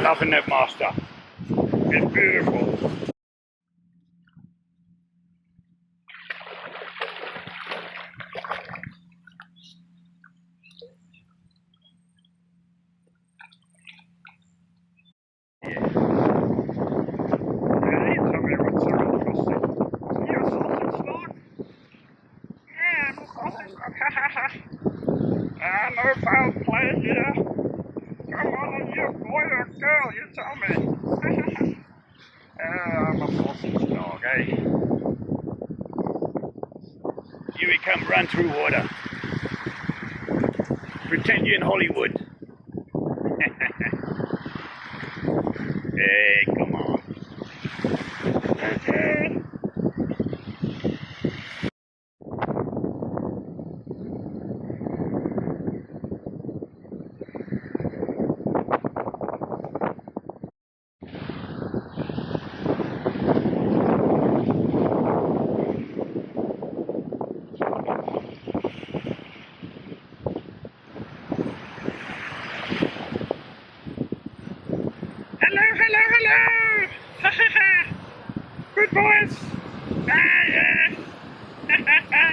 loving it, master. It's beautiful. No foul play here. Come on, you boy or girl, you tell me. I'm a sausage dog, eh? Here we come, run through water. Pretend you're in Hollywood. Hey, come on. Okay. Hello, hello, hello! Ha ha ha! Good boys! Ah, yeah! Ha ha ha!